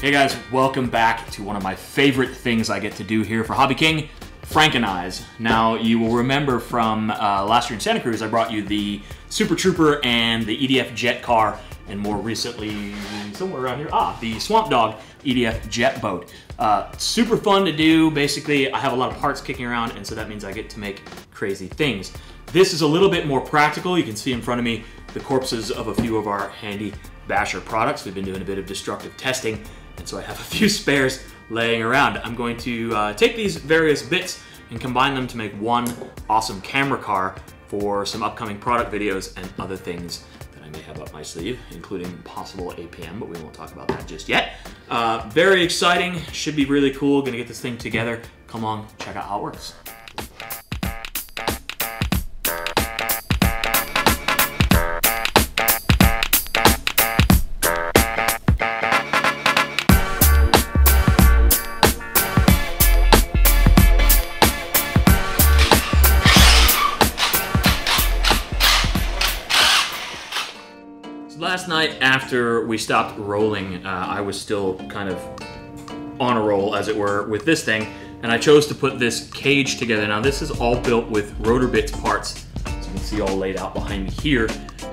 Hey guys, welcome back to one of my favorite things I get to do here for HobbyKing, Frankenize. Now, you will remember from last year in Santa Cruz, I brought you the Super Trooper and the EDF jet car, and more recently, somewhere around here, the Swamp Dog EDF jet boat. Super fun to do. Basically, I have a lot of parts kicking around, and so that means I get to make crazy things. This is a little bit more practical. You can see in front of me the corpses of a few of our handy basher products. We've been doing a bit of destructive testing, and so I have a few spares laying around. I'm going to take these various bits and combine them to make one awesome camera car for some upcoming product videos and other things that I may have up my sleeve, including possible APM, but we won't talk about that just yet. Very exciting, should be really cool. Gonna get this thing together. Come on, check out how it works. Last night, after we stopped rolling, I was still kind of on a roll, as it were, with this thing, and I chose to put this cage together. Now, this is all built with rotor bits parts, as you can see all laid out behind me here,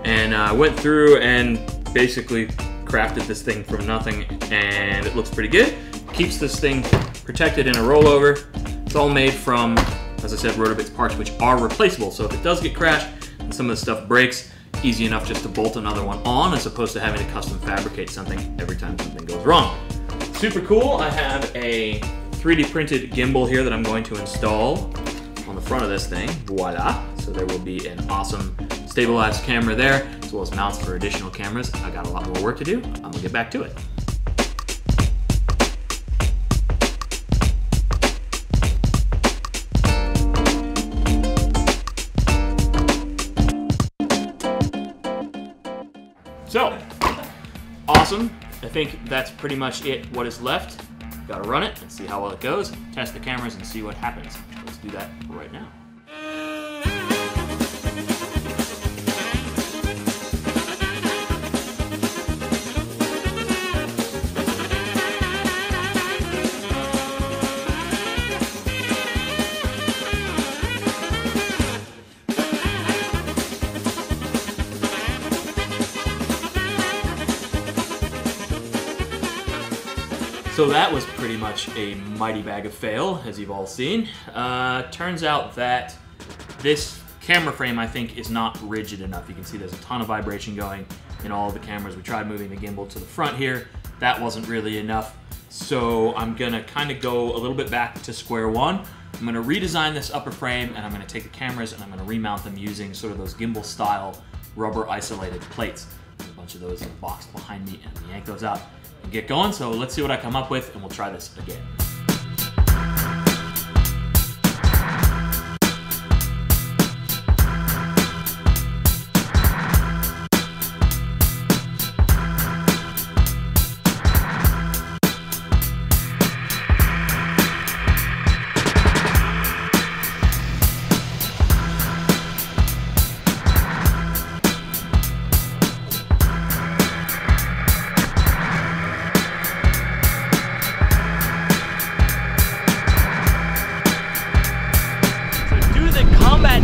and I went through and basically crafted this thing from nothing, and it looks pretty good. Keeps this thing protected in a rollover. It's all made from, as I said, rotor bits parts, which are replaceable, so if it does get crashed and some of the stuff breaks, easy enough just to bolt another one on as opposed to having to custom fabricate something every time something goes wrong. Super cool. I have a 3D printed gimbal here that I'm going to install on the front of this thing. Voila. So there will be an awesome stabilized camera there, as well as mounts for additional cameras. I got a lot more work to do. I'm gonna get back to it. So, awesome. I think that's pretty much it, what is left. Gotta run it and see how well it goes, test the cameras and see what happens. Let's do that right now. So that was pretty much a mighty bag of fail, as you've all seen. Turns out that this camera frame, I think, is not rigid enough. You can see there's a ton of vibration going in all of the cameras. We tried moving the gimbal to the front here. That wasn't really enough. So I'm gonna kind of go a little bit back to square one. I'm gonna redesign this upper frame, and I'm gonna take the cameras and I'm gonna remount them using sort of those gimbal style rubber isolated plates. There's a bunch of those in the box behind me, and yank those out and get going. So let's see what I come up with, and we'll try this again.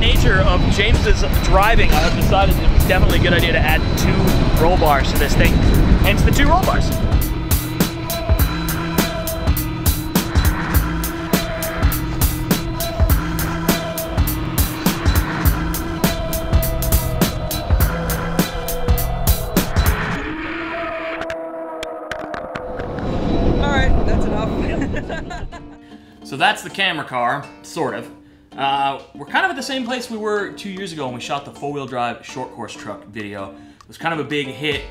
Nature of James's driving, I have decided it was definitely a good idea to add 2 roll bars to this thing, hence the 2 roll bars. All right, that's enough. So that's the camera car, sort of. We're kind of at the same place we were 2 years ago when we shot the 4-wheel drive short course truck video. It was kind of a big hit,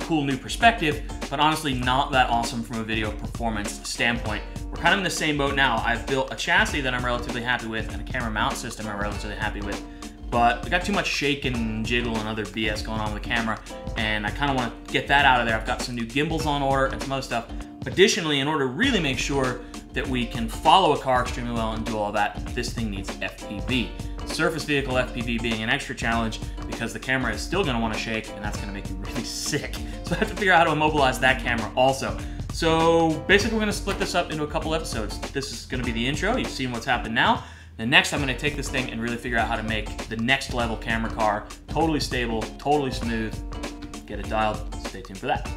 cool new perspective, but honestly not that awesome from a video performance standpoint. We're kind of in the same boat now. I've built a chassis that I'm relatively happy with and a camera mount system I'm relatively happy with, but we got too much shake and jiggle and other BS going on with the camera, and I kind of want to get that out of there. I've got some new gimbals on order and some other stuff. Additionally, in order to really make sure that we can follow a car extremely well and do all that, this thing needs FPV. Surface vehicle FPV being an extra challenge because the camera is still going to want to shake, and that's going to make you really sick. So I have to figure out how to immobilize that camera also. So basically, we're gonna split this up into a couple episodes. This is gonna be the intro. You've seen what's happened now. Then next, I'm gonna take this thing and really figure out how to make the next level camera car totally stable, totally smooth. Get it dialed. Stay tuned for that.